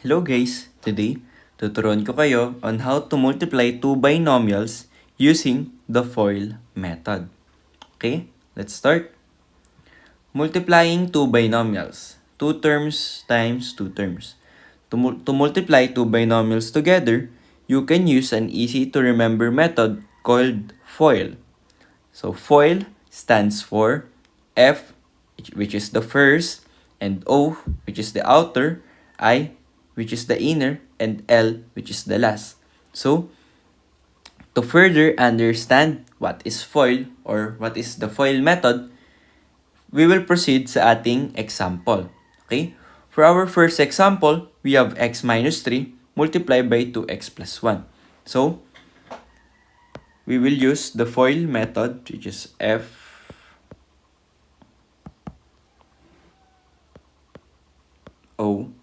Hello guys! Today, tuturuan ko kayo on how to multiply two binomials using the FOIL method. Okay, let's start. Multiplying two binomials. Two terms times two terms. To multiply two binomials together, you can use an easy-to-remember method called FOIL. So FOIL stands for F, which is the first, and O, which is the outer, I, which is the inner, and L, which is the last. So, to further understand what is FOIL or what is the FOIL method, we will proceed sa ating example. Okay? For our first example, we have x minus 3 multiplied by 2x plus 1. So, we will use the FOIL method, which is F O,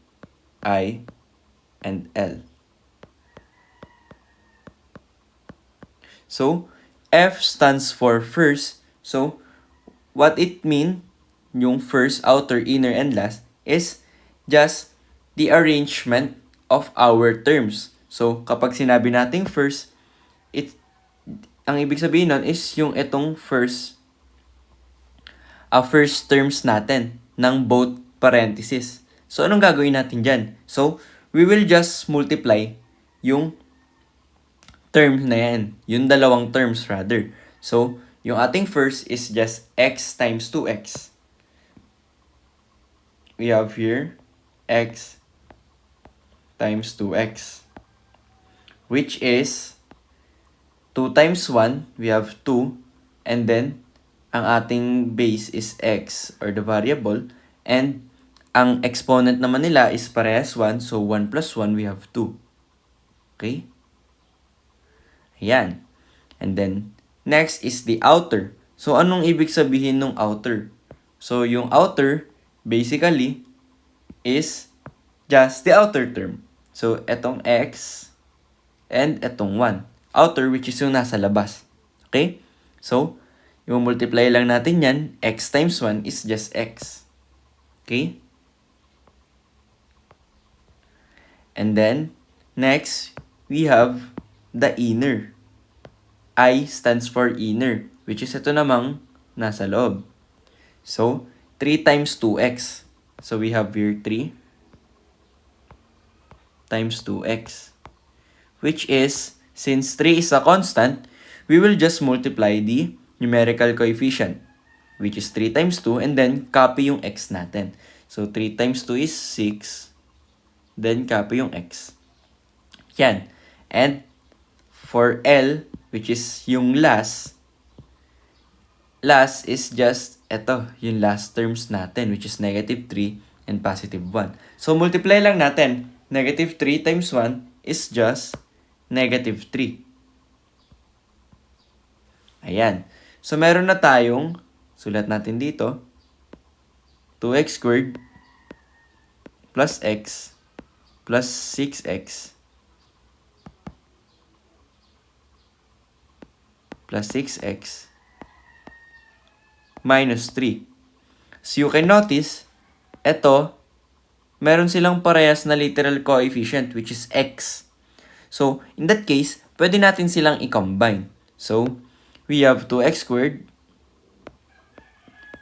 I, and L. So, F stands for first. So, what it mean, yung first, outer, inner, and last, is just the arrangement of our terms. So, kapag sinabi nating first, ang ibig sabihin nun is yung itong first terms natin ng both parentheses. So, anong gagawin natin dyan? So, we will just multiply yung terms na yan. Yung dalawang terms rather. So, yung ating first is just x times 2x. We have here x times 2x. Which is 2 times 1, we have 2. And then, ang ating base is x or the variable. And ang exponent naman nila is parehas 1. So, 1 plus 1, we have 2. Okay? Ayan. And then, next is the outer. So, anong ibig sabihin ng outer? So, yung outer, basically, is just the outer term. So, etong x and etong 1. Outer, which is yung nasa labas. Okay? So, yung multiply lang natin yan, x times 1 is just x. Okay? And then, next, we have the inner. I stands for inner, which is ito namang nasa loob. So, 3 times 2x. So, we have here 3 times 2x. Which is, since 3 is a constant, we will just multiply the numerical coefficient, which is 3 times 2, and then copy yung x natin. So, 3 times 2 is 6, then copy yung x. Yan. And for L, which is yung last is just eto, yung last terms natin, which is negative 3 and positive 1. So, multiply lang natin. Negative 3 times 1 is just negative 3. Ayan. So, meron na tayong, sulat natin dito, 2x squared plus x plus 6x plus 6x minus 3. So, you can notice, eto, meron silang parehas na literal coefficient, which is x. So, in that case, pwede natin silang i-combine. So, we have 2x squared,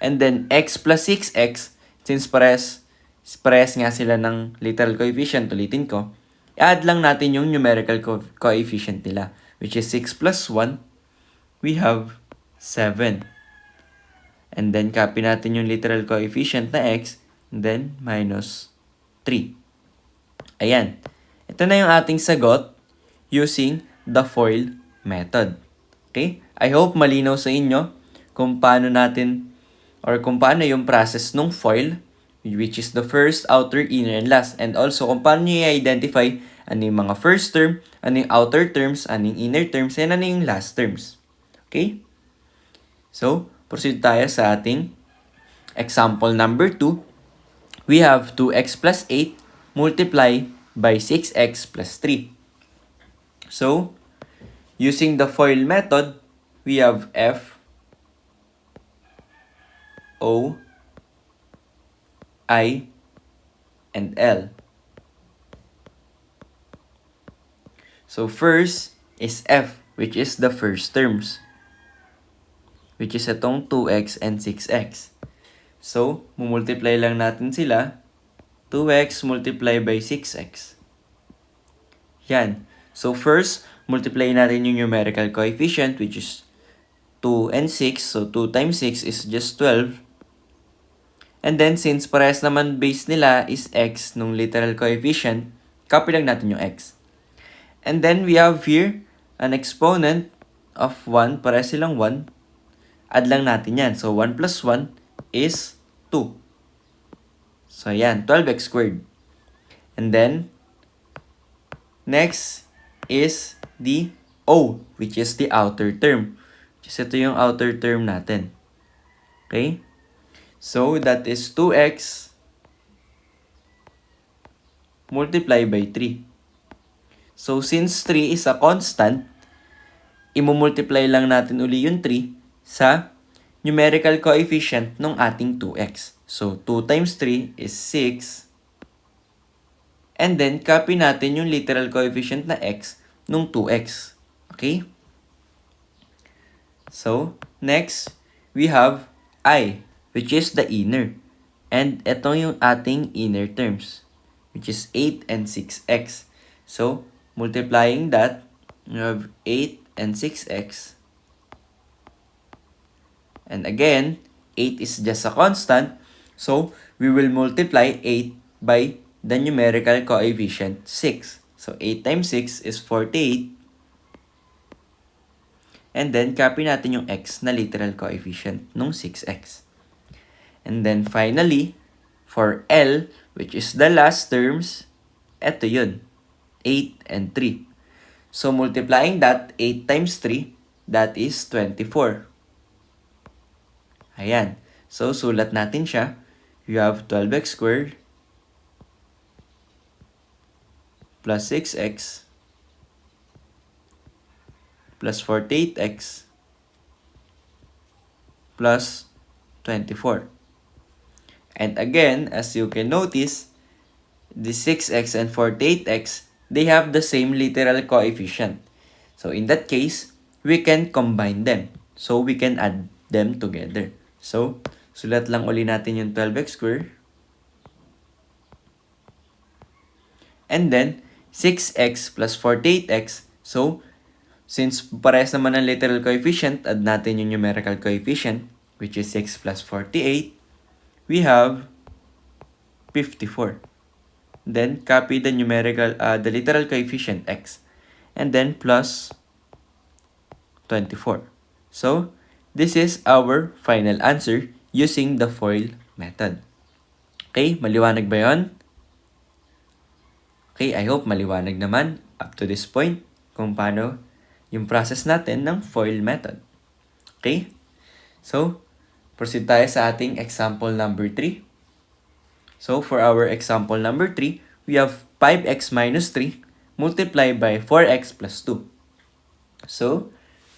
and then x plus 6x, since parehas nga sila ng literal coefficient, ulitin ko, i-add lang natin yung numerical coefficient nila, which is 6 plus 1, we have 7. And then, copy natin yung literal coefficient na x, and then, minus 3. Ayan. Ito na yung ating sagot using the FOIL method. Okay? I hope malinaw sa inyo kung paano natin or kung paano yung process ng FOIL, which is the first, outer, inner, and last. And also kung paano nyo i-identify ano yung mga first term, ano yung outer terms, ano yung inner terms, and ano yung last terms. Okay? So, proceed tayo sa ating example number 2. We have 2x plus 8 multiply by 6x plus 3. So, using the FOIL method, we have F, O, I, and L. So first is f, which is the first terms, which is itong 2x and 6x. So, mumultiply lang natin sila. 2x multiply by 6x. Yan. So first, multiply natin yung numerical coefficient, which is 2 and 6. So 2 times 6 is just 12. And then, since parehas naman base nila is x nung literal coefficient, copy lang natin yung x. And then, we have here an exponent of 1. Parehas silang 1. Add lang natin yan. So, 1 plus 1 is 2. So, yan. 12x squared. And then, next is the O, which is the outer term. Which is ito yung outer term natin. Okay? So, that is 2x multiply by 3. So, since 3 is a constant, imumultiply lang natin uli yung 3 sa numerical coefficient ng ating 2x. So, 2 times 3 is 6. And then, copy natin yung literal coefficient na x nung 2x. Okay? So, next, we have I, which is the inner. And ito yung ating inner terms, which is 8 and 6x. So, multiplying that, you have 8 and 6x. And again, 8 is just a constant. So, we will multiply 8 by the numerical coefficient 6. So, 8 times 6 is 48. And then, copy natin yung x na literal coefficient nung 6x. And then, finally, for L, which is the last terms, eto yun, 8 and 3. So, multiplying that, 8 times 3, that is 24. Ayan. So, sulat natin siya. You have 12x squared plus 6x plus 48x plus 24. And again, as you can notice, the 6x and 48x, they have the same literal coefficient. So in that case, we can combine them. So we can add them together. So, sulat lang uli natin yung 12x squared. And then, 6x plus 48x. So, since parehas naman ang literal coefficient, add natin yung numerical coefficient, which is 6 plus 48. We have 54. Then, copy the the literal coefficient x. And then, plus 24. So, this is our final answer using the FOIL method. Okay, maliwanag ba yun? Okay, I hope maliwanag naman up to this point kung paano yung process natin ng FOIL method. Okay? So, proceed tayo sa ating example number 3. So, for our example number 3, we have 5x minus 3 multiplied by 4x plus 2. So,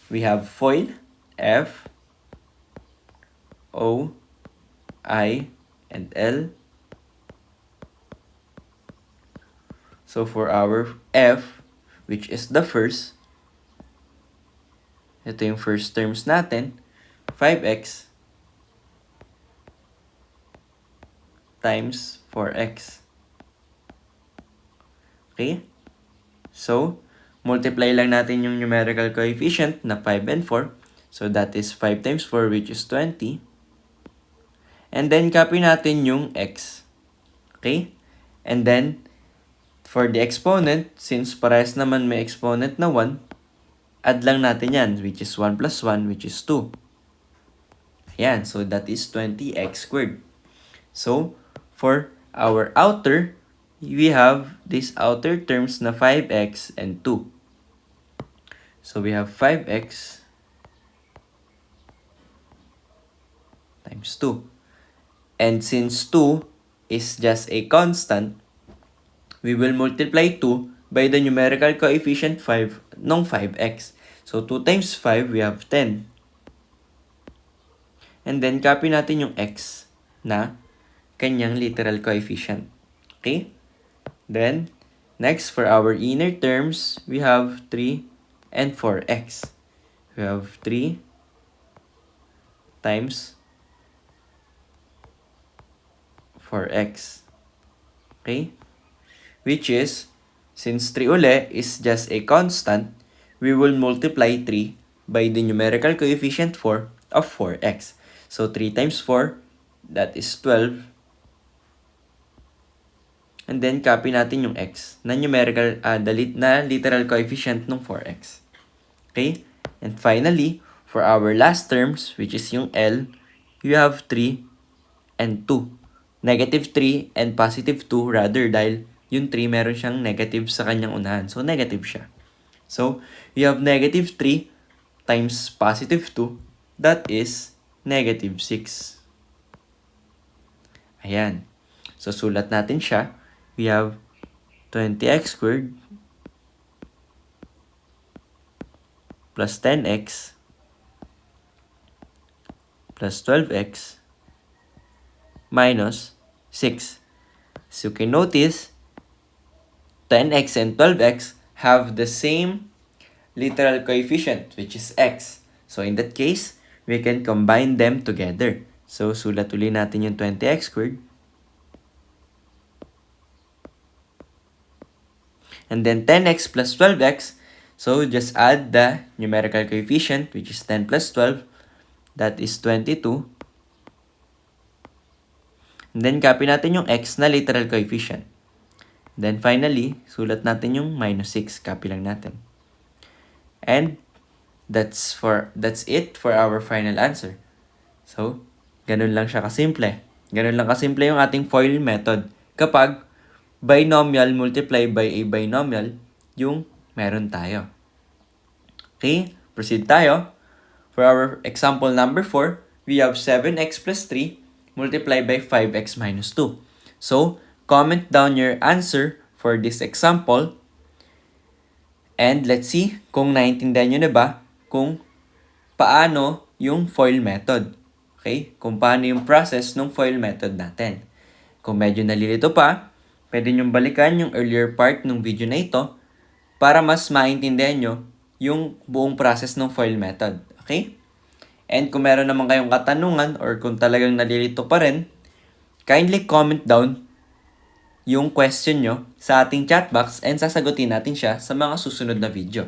we have FOIL, F, O, I, and L. So, for our F, which is the first, ito yung first terms natin, 5x times 4x. Okay? So, multiply lang natin yung numerical coefficient na 5 and 4. So, that is 5 times 4, which is 20. And then, copy natin yung x. Okay? And then, for the exponent, since parehas naman may exponent na 1, add lang natin yan, which is 1 plus 1, which is 2. Ayan, so that is 20x squared. So, for our outer, we have these outer terms na 5x and 2. So, we have 5x times 2. And since 2 is just a constant, we will multiply 2 by the numerical coefficient 5 ng 5x. So, 2 times 5, we have 10. And then, copy natin yung x na kanyang literal coefficient. Okay? Then, Next, for our inner terms, we have 3 and 4x. We have 3 times 4x. Okay? Which is, since 3 uli is just a constant, we will multiply 3 by the numerical coefficient 4 of 4x. So 3 times 4, that is 12. And then copy natin yung x na numerical, na literal coefficient ng 4x. Okay? And finally, for our last terms, which is yung L, you have 3 and 2. Negative 3 and positive 2 rather dahil yung 3 meron siyang negative sa kanyang unahan. So, negative siya. So, you have negative 3 times positive 2. That is negative 6. Ayan. So, sulat natin siya. We have 20x squared plus 10x plus 12x minus 6. So you can notice 10x and 12x have the same literal coefficient, which is x. So in that case, we can combine them together. So sulat uli natin yung 20x squared. And then 10x plus 12x. So just add the numerical coefficient, which is 10 plus 12. That is 22. And then copy natin yung x na literal coefficient. Then finally, sulat natin yung minus 6. Copy lang natin. And that's it for our final answer. So, ganun lang siya kasimple. Ganun lang kasimple yung ating FOIL method. Kapag binomial multiply by a binomial, yung meron tayo. Okay, proceed tayo. For our example number 4, we have 7x plus 3 multiplied by 5x minus 2. So, comment down your answer for this example. And let's see kung naintindihan nyo na ba kung paano yung FOIL method. Okay? Kung paano yung process ng FOIL method natin. Kung medyo nalilito pa, pwede nyong balikan yung earlier part ng video na ito para mas maintindihan nyo yung buong process ng FOIL method. Okay? And kung meron naman kayong katanungan or kung talagang nalilito pa rin, kindly comment down yung question nyo sa ating chat box and sasagutin natin siya sa mga susunod na video.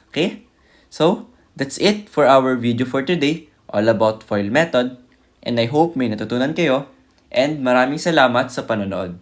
Okay? So, that's it for our video for today, all about FOIL method. And I hope may natutunan kayo and maraming salamat sa panonood.